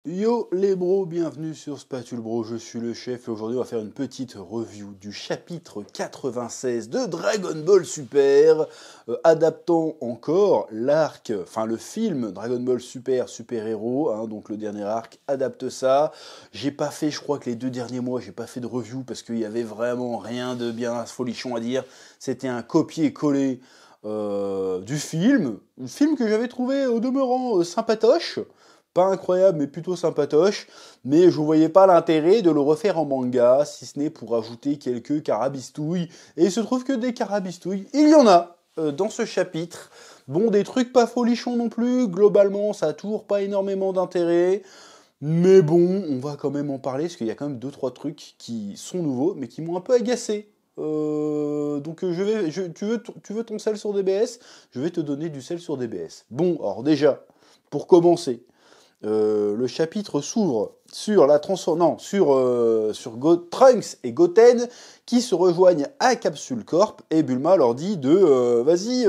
Yo les bros, bienvenue sur Spatule Bro, je suis le chef et aujourd'hui on va faire une petite review du chapitre 96 de Dragon Ball Super, adaptant encore l'arc, enfin le film Dragon Ball Super Super Héros, donc le dernier arc adapte ça. J'ai pas fait, je crois que les 2 derniers mois, j'ai pas fait de review parce qu'il y avait vraiment rien de bien folichon à dire, c'était un copier-coller du film, un film que j'avais trouvé au demeurant sympatoche. Pas incroyable, mais plutôt sympatoche. Mais je ne voyais pas l'intérêt de le refaire en manga, si ce n'est pour ajouter quelques carabistouilles. Et il se trouve que des carabistouilles, il y en a dans ce chapitre. Bon, des trucs pas folichons non plus. Globalement, ça a toujours pas énormément d'intérêt. Mais bon, on va quand même en parler, parce qu'il y a quand même 2-3 trucs qui sont nouveaux, mais qui m'ont un peu agacé. Donc tu veux ton sel sur DBS? Je vais te donner du sel sur DBS. Bon, alors déjà, pour commencer, le chapitre s'ouvre sur la sur Trunks et Goten qui se rejoignent à Capsule Corp et Bulma leur dit de vas-y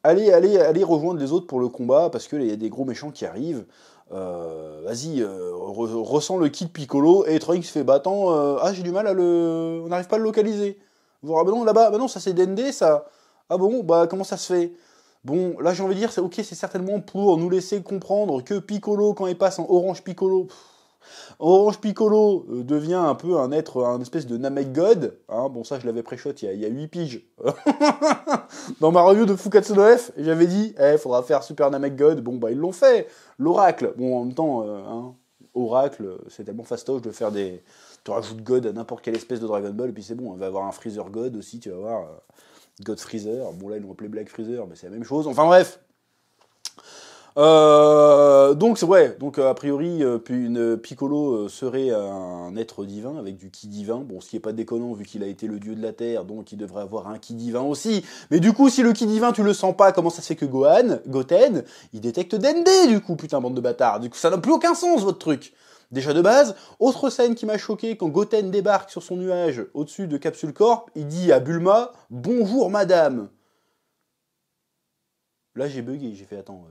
allez rejoindre les autres pour le combat parce que il y a des gros méchants qui arrivent. Vas-y ressens le kit Piccolo et Trunks fait bah attends j'ai du mal on n'arrive pas à le localiser. Ah bah non là-bas bah non ça c'est Dende ça. Ah bon bah comment ça se fait? Bon, là j'ai envie de dire, c'est certainement pour nous laisser comprendre que Piccolo, quand il passe en Orange Piccolo, Orange Piccolo devient un peu un espèce de Namek God. Bon, ça je l'avais pré-shot il y a 8 piges. Dans ma review de Fukatsu no F, j'avais dit, faudra faire Super Namek God. Bon, bah ils l'ont fait. L'Oracle, bon, en même temps, Oracle, c'est tellement fastoche de faire des... Tu rajoutes God à n'importe quelle espèce de Dragon Ball, et puis c'est bon, on va avoir un Freezer God aussi, tu vas voir... God Freezer, bon là ils l'ont appelé Black Freezer, mais c'est la même chose, enfin bref. Donc a priori, une Piccolo serait un être divin avec du ki divin, bon ce qui est pas déconnant vu qu'il a été le dieu de la terre, donc il devrait avoir un ki divin aussi, mais du coup si le ki divin tu le sens pas, comment ça se fait que Goten, il détecte Dende du coup, putain bande de bâtards, du coup ça n'a plus aucun sens votre truc. Déjà de base, autre scène qui m'a choqué, quand Goten débarque sur son nuage au-dessus de Capsule Corp, il dit à Bulma « Bonjour madame !» Là j'ai bugué, j'ai fait « Attends,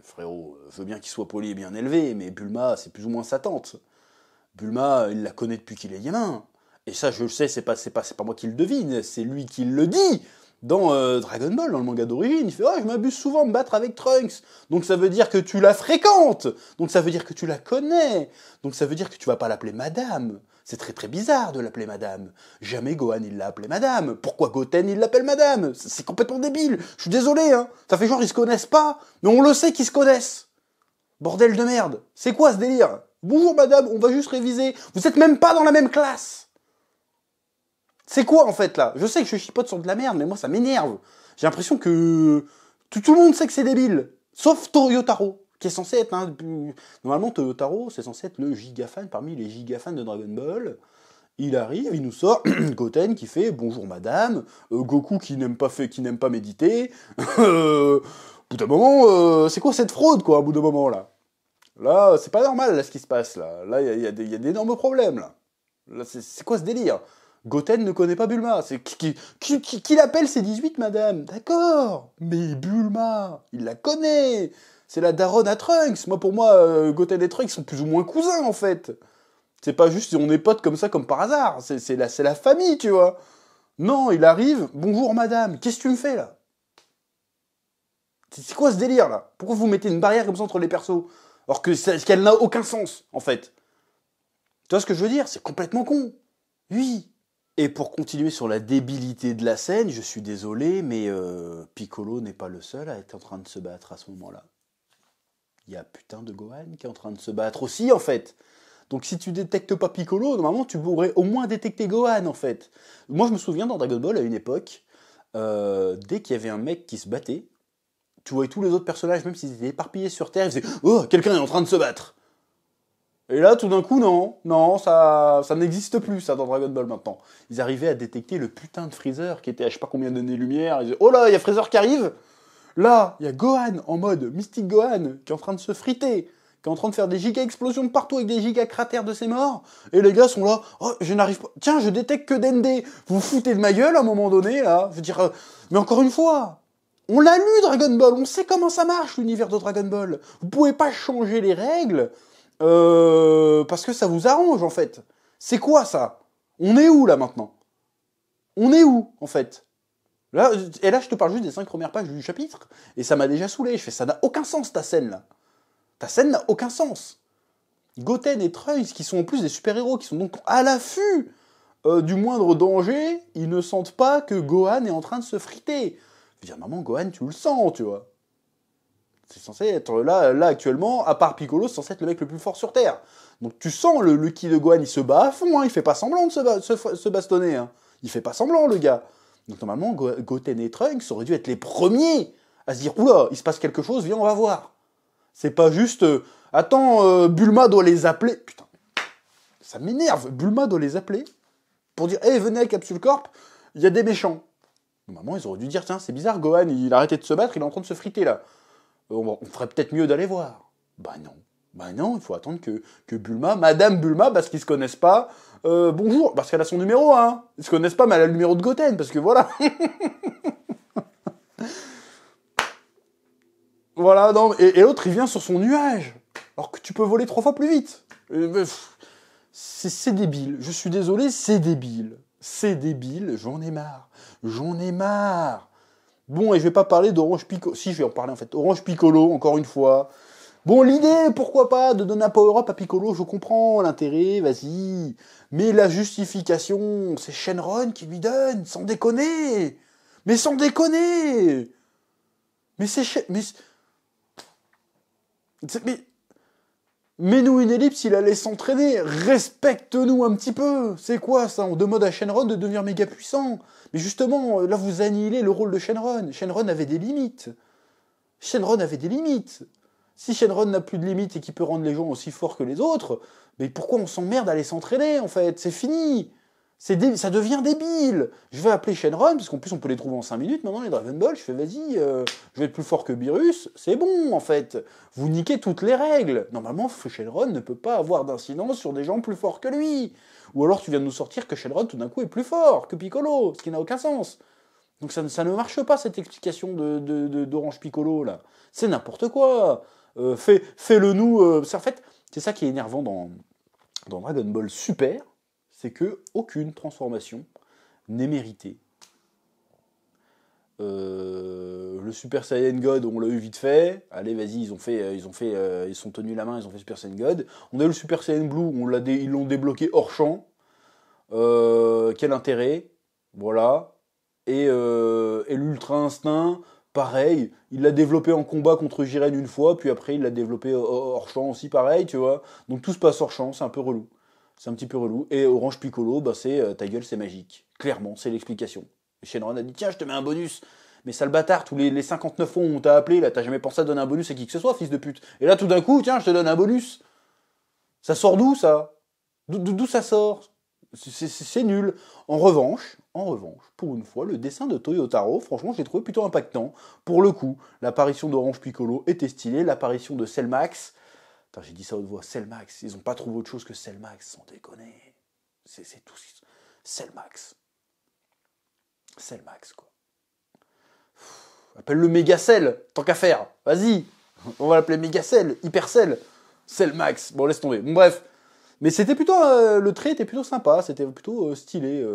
frérot, je veux bien qu'il soit poli et bien élevé, mais Bulma c'est plus ou moins sa tante. Bulma, il la connaît depuis qu'il est gamin. Et ça je le sais, c'est pas moi qui le devine, c'est lui qui le dit dans Dragon Ball, dans le manga d'origine, il fait « Oh, je m'abuse souvent de me battre avec Trunks. » Donc ça veut dire que tu la fréquentes. Donc ça veut dire que tu la connais. Donc ça veut dire que tu vas pas l'appeler madame. C'est très très bizarre de l'appeler madame. Jamais Gohan il l'a appelée madame. Pourquoi Goten il l'appelle madame? C'est complètement débile. Je suis désolé, hein. Ça fait genre ils se connaissent pas, mais on le sait qu'ils se connaissent. Bordel de merde. C'est quoi ce délire? Bonjour madame, on va juste réviser. Vous êtes même pas dans la même classe. C'est quoi en fait là? Je sais que je chipote sur de la merde, mais moi ça m'énerve. J'ai l'impression que tout le monde sait que c'est débile. Sauf Toyotaro, qui est censé être Normalement Toyotaro, c'est censé être le giga fan parmi les giga fans de Dragon Ball. Il arrive, il nous sort Goten qui fait bonjour madame, Goku qui n'aime pas méditer. Au bout d'un moment, c'est quoi cette fraude quoi, au bout d'un moment là? Là, c'est pas normal là ce qui se passe là. Là, il y a d'énormes problèmes là. Là, c'est quoi ce délire? Goten ne connaît pas Bulma. C'est qui l'appelle c'est 18 madame. D'accord. Mais Bulma, il la connaît. C'est la daronne à Trunks. Moi, pour moi, Goten et Trunks sont plus ou moins cousins, en fait. C'est pas juste on est potes comme ça, comme par hasard. C'est la famille, tu vois. Non, il arrive. Bonjour, madame. Qu'est-ce que tu me fais, là? C'est quoi ce délire, là? Pourquoi vous mettez une barrière comme ça entre les persos? Alors qu'elle n'a aucun sens, en fait. Tu vois ce que je veux dire? C'est complètement con. Oui. Et pour continuer sur la débilité de la scène, je suis désolé, mais Piccolo n'est pas le seul à être en train de se battre à ce moment-là. Il y a putain de Gohan qui est en train de se battre aussi, en fait. Donc si tu détectes pas Piccolo, normalement tu pourrais au moins détecter Gohan, en fait. Moi je me souviens dans Dragon Ball, à une époque, dès qu'il y avait un mec qui se battait, tu voyais tous les autres personnages, même s'ils étaient éparpillés sur Terre, ils faisaient « Oh, quelqu'un est en train de se battre !» Et là, tout d'un coup, non, ça n'existe plus, ça, dans Dragon Ball, maintenant. Ils arrivaient à détecter le putain de Freezer, qui était à je sais pas combien d'années-lumière, ils disaient « Oh là, il y a Freezer qui arrive !» Là, il y a Gohan, en mode Mystique Gohan, qui est en train de se friter, qui est en train de faire des giga-explosions de partout avec des giga-cratères de ses morts, et les gars sont là « Oh, je n'arrive pas... Tiens, je détecte que Dende !» Vous vous foutez de ma gueule, à un moment donné, là. Je veux dire, mais encore une fois, On l'a lu, Dragon Ball, on sait comment ça marche, l'univers de Dragon Ball. Vous pouvez pas changer les règles parce que ça vous arrange, en fait. C'est quoi, ça? On est où, là, maintenant? On est où, en fait? Là, et là, je te parle juste des 5 premières pages du chapitre, et ça m'a déjà saoulé. Je fais, ça n'a aucun sens, ta scène, là. Ta scène n'a aucun sens. Goten et Trunks, qui sont en plus des super-héros, qui sont donc à l'affût du moindre danger, ils ne sentent pas que Gohan est en train de se friter. Je veux dire, maman, Gohan, tu le sens, tu vois. C'est censé être là actuellement, à part Piccolo, c'est censé être le mec le plus fort sur Terre. Donc tu sens le ki de Gohan, il se bat à fond, hein, il fait pas semblant de se bastonner. Hein. Il fait pas semblant, le gars. Donc normalement, Goten et Trunks auraient dû être les premiers à se dire, oula, il se passe quelque chose, viens, on va voir. C'est pas juste, attends, Bulma doit les appeler. Putain, ça m'énerve. Bulma doit les appeler pour dire, hey, venez à Capsule Corp, il y a des méchants. Normalement, ils auraient dû dire, tiens, c'est bizarre, Gohan, il a arrêté de se battre, il est en train de se friter, là. On ferait peut-être mieux d'aller voir. Bah non, il faut attendre que Bulma, Madame Bulma, parce qu'ils se connaissent pas, bonjour, parce qu'elle a son numéro, hein. Ils se connaissent pas, mais elle a le numéro de Goten, parce que voilà. Voilà, non, et l'autre, il vient sur son nuage, alors que tu peux voler 3 fois plus vite. C'est débile, je suis désolé, c'est débile. C'est débile, j'en ai marre. J'en ai marre. Bon, et je vais pas parler d'Orange Piccolo. Si, je vais en parler en fait. Orange Piccolo, encore une fois. Bon, l'idée, pourquoi pas, de donner un power-up à Piccolo, je comprends l'intérêt, vas-y. Mais la justification, c'est Shenron qui lui donne, sans déconner. Mais sans déconner. Mais c'est... Mets-nous une ellipse, il allait s'entraîner. Respecte-nous un petit peu. C'est quoi ça? On demande à Shenron de devenir méga puissant. Mais justement, là vous annihilez le rôle de Shenron. Shenron avait des limites. Shenron avait des limites. Si Shenron n'a plus de limites et qu'il peut rendre les gens aussi forts que les autres, mais pourquoi on s'emmerde à aller s'entraîner en fait? C'est fini. Ça devient débile. Je vais appeler Shenron, parce qu'en plus on peut les trouver en 5 minutes maintenant, les Dragon Ball. Je fais vas-y, je vais être plus fort que Beerus. C'est bon en fait. Vous niquez toutes les règles. Normalement, Shenron ne peut pas avoir d'incidence sur des gens plus forts que lui. Ou alors tu viens de nous sortir que Shenron tout d'un coup est plus fort que Piccolo, ce qui n'a aucun sens. Donc ça ne marche pas cette explication d'Orange Piccolo là. C'est n'importe quoi. Fais-le nous. En fait, c'est ça qui est énervant dans Dragon Ball Super, c'est que aucune transformation n'est méritée. Le Super Saiyan God, on l'a eu vite fait. Allez, vas-y, ils sont tenus la main, ils ont fait Super Saiyan God. On a eu le Super Saiyan Blue, ils l'ont débloqué hors champ. Quel intérêt? Voilà. Et l'Ultra Instinct, pareil. Il l'a développé en combat contre Jiren une fois, puis après il l'a développé hors champ aussi, pareil, tu vois. Donc tout se passe hors champ, c'est un peu relou. C'est un petit peu relou. Et Orange Piccolo, bah c'est ta gueule, c'est magique. Clairement, c'est l'explication. Et Shenron a dit tiens, je te mets un bonus. Mais sale bâtard, tous les 59 fois où on t'a appelé, là, t'as jamais pensé à donner un bonus à qui que ce soit, fils de pute. Et là, tout d'un coup, tiens, je te donne un bonus. Ça sort d'où, ça? D'où ça sort? C'est nul. En revanche, pour une fois, le dessin de Toyotaro, franchement, je l'ai trouvé plutôt impactant. Pour le coup, l'apparition d'Orange Piccolo était stylée, l'apparition de Cellmax. Attends, j'ai dit ça à haute voix, Cellmax. Ils ont pas trouvé autre chose que Cellmax, sans déconner. C'est tout. Cellmax. Cellmax, quoi. Appelle-le Megacell, tant qu'à faire. Vas-y. On va l'appeler Megacell, Hypercell. Cellmax. Bon, laisse tomber. Bon, bref. Mais c'était plutôt, le trait était plutôt sympa, c'était plutôt stylé,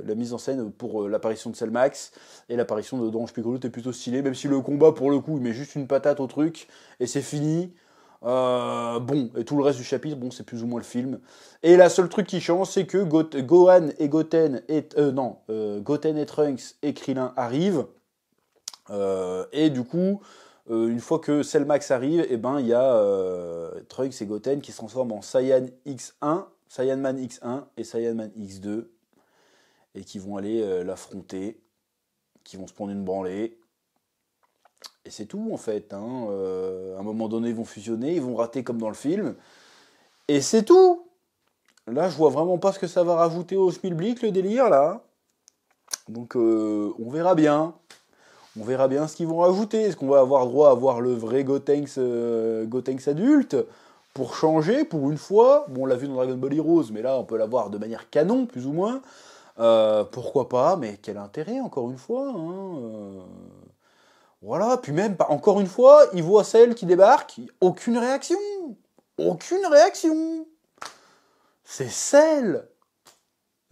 la mise en scène pour l'apparition de Cellmax, et l'apparition d'Orange Piccolo était plutôt stylé, même si le combat, pour le coup, il met juste une patate au truc, et c'est fini. Bon, et tout le reste du chapitre, bon, c'est plus ou moins le film. Et la seule truc qui change, c'est que Gohan et Goten Goten et Trunks et Krillin arrivent, et du coup... une fois que Cellmax arrive, eh ben, il y a Trunks et Goten qui se transforment en Saiyan X1, Saiyanman X1 et Saiyanman X2, et qui vont aller l'affronter, qui vont se prendre une branlée. Et c'est tout en fait. Hein. À un moment donné, ils vont fusionner, ils vont rater comme dans le film. Et c'est tout. Là, je vois vraiment pas ce que ça va rajouter au Schmilblick, le délire, là. Donc, on verra bien. On verra bien ce qu'ils vont rajouter. Est-ce qu'on va avoir droit à voir le vrai Gotenks adulte pour changer, pour une fois? Bon, on l'a vu dans Dragon Ball Heroes, mais là, on peut l'avoir de manière canon, plus ou moins. Pourquoi pas? Mais quel intérêt, encore une fois, hein. Voilà, puis même, encore une fois, il voit Cell qui débarque, aucune réaction. Aucune réaction. C'est Cell.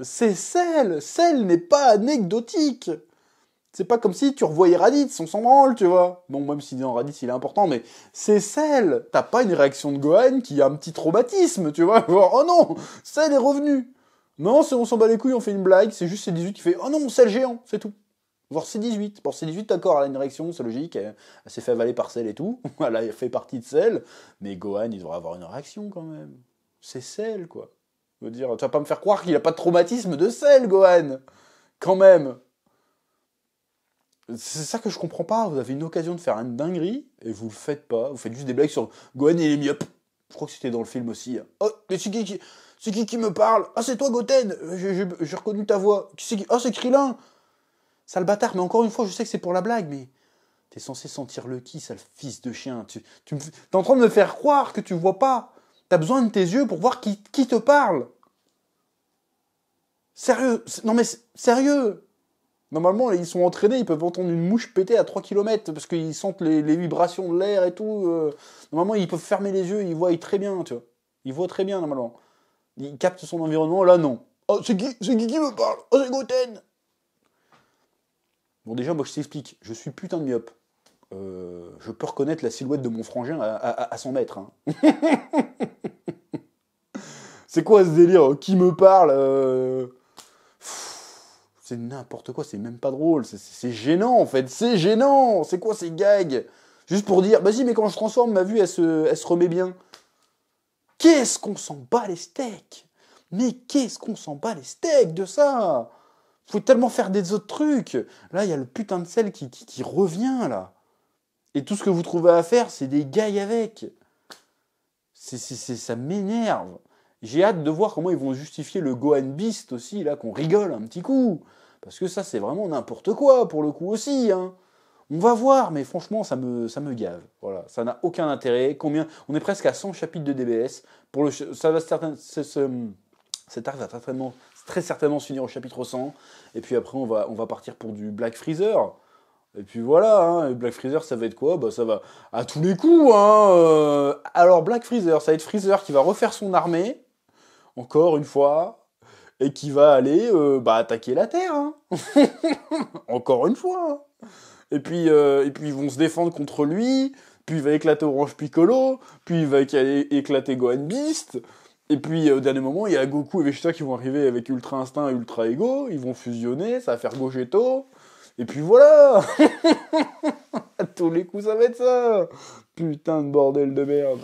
C'est Cell. Cell n'est pas anecdotique. C'est pas comme si tu revoyais Raditz, on s'en branle, tu vois. Bon, même si dans Raditz il est important, mais c'est Cell. T'as pas une réaction de Gohan qui a un petit traumatisme, tu vois. Genre, oh non, Cell est revenu. Non, on s'en bat les couilles, on fait une blague, c'est juste C18 qui fait, oh non, Cell géant, c'est tout. Voir C18. Bon, C18, d'accord, elle a une réaction, c'est logique, elle s'est fait avaler par Cell et tout. Elle a fait partie de Cell, mais Gohan, il devrait avoir une réaction quand même. C'est Cell, quoi. Je veux dire, tu vas pas me faire croire qu'il a pas de traumatisme de Cell, Gohan. Quand même. C'est ça que je comprends pas. Vous avez une occasion de faire une dinguerie et vous le faites pas. Vous faites juste des blagues sur Gohan et les myops. Je crois que c'était dans le film aussi. Oh, mais c'est qui me parle? Ah, c'est toi, Goten. J'ai reconnu ta voix. Ah, c'est Krillin. Sale bâtard. Mais encore une fois, je sais que c'est pour la blague, mais t'es censé sentir le qui, sale fils de chien. T'es en train de me faire croire que tu vois pas. T'as besoin de tes yeux pour voir qui te parle. Sérieux. Non, mais sérieux. Normalement, ils sont entraînés, ils peuvent entendre une mouche péter à 3 km parce qu'ils sentent les vibrations de l'air et tout. Normalement, ils peuvent fermer les yeux, ils voient très bien, tu vois. Ils voient très bien, normalement. Ils captent son environnement, là, non. Oh, c'est qui me parle? Oh, c'est Goten. Bon, déjà, moi, je t'explique. Je suis putain de myope. Je peux reconnaître la silhouette de mon frangin à 100 mètres. Hein. C'est quoi ce délire? Qui me parle C'est n'importe quoi, c'est même pas drôle, c'est gênant en fait, c'est gênant. C'est quoi ces gags? Juste pour dire, vas-y, mais quand je transforme, ma vue, elle se remet bien. Qu'est-ce qu'on s'en bat les steaks? Mais qu'est-ce qu'on s'en bat les steaks de ça? Faut tellement faire des autres trucs. Là, il y a le putain de sel qui revient, là. Et tout ce que vous trouvez à faire, c'est des gags avec. Ça m'énerve. J'ai hâte de voir comment ils vont justifier le Gohan Beast aussi, là, qu'on rigole un petit coup. Parce que ça, c'est vraiment n'importe quoi, pour le coup aussi. Hein. On va voir, mais franchement, ça me gave. Voilà, ça n'a aucun intérêt. On est presque à 100 chapitres de DBS. Cet arc va très certainement se finir au chapitre 100. Et puis après, on va partir pour du Black Freezer. Et puis voilà, hein, Black Freezer, ça va être quoi? Bah ça va à tous les coups. Hein, Alors Black Freezer, ça va être Freezer qui va refaire son armée, encore une fois, et qui va aller attaquer la Terre. Hein. Encore une fois. Hein. Et puis ils vont se défendre contre lui, puis il va éclater Orange Piccolo, puis il va éclater Gohan Beast. Et puis au dernier moment, il y a Goku et Vegeta qui vont arriver avec Ultra Instinct et Ultra Ego, ils vont fusionner, ça va faire Gogeta. Et puis voilà. À tous les coups, ça va être ça. Putain de bordel de merde.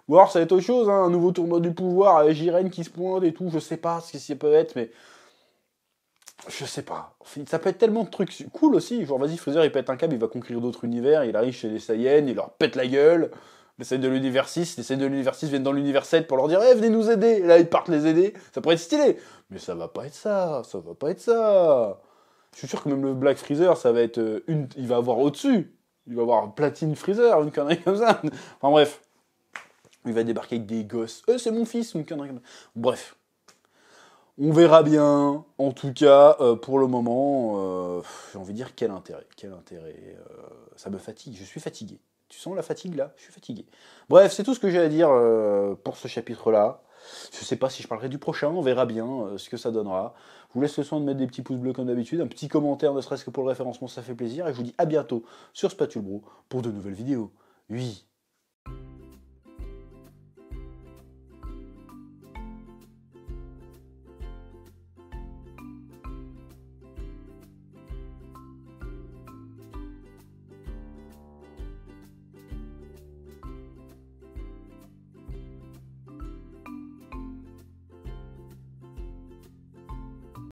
Ou alors ça va être autre chose, hein, un nouveau tournoi du pouvoir avec Jiren qui se pointe et tout, je sais pas ce que ça peut être, mais... Je sais pas. Ça peut être tellement de trucs cool aussi. Genre, vas-y, Freezer, il pète un câble, il va conquérir d'autres univers, il arrive chez les Saiyans, il leur pète la gueule. Les Saiyans de l'univers 6, les Saiyans de l'univers 6 viennent dans l'univers 7 pour leur dire venez nous aider. Et là, ils partent les aider. Ça pourrait être stylé. Mais ça va pas être ça. Ça va pas être ça. Je suis sûr que même le Black Freezer, ça va être il va avoir au-dessus. Il va avoir Platine Freezer, une connerie comme ça. Enfin bref. Il va débarquer avec des gosses. C'est mon fils, une connerie comme ça. Bref. On verra bien. En tout cas, pour le moment, j'ai envie de dire quel intérêt. Quel intérêt. Ça me fatigue. Je suis fatigué. Tu sens la fatigue là? Je suis fatigué. Bref, c'est tout ce que j'ai à dire pour ce chapitre-là. Je sais pas si je parlerai du prochain, on verra bien ce que ça donnera. Je vous laisse le soin de mettre des petits pouces bleus comme d'habitude, un petit commentaire ne serait-ce que pour le référencement, ça fait plaisir. Et je vous dis à bientôt sur Spatule Bro pour de nouvelles vidéos. Oui.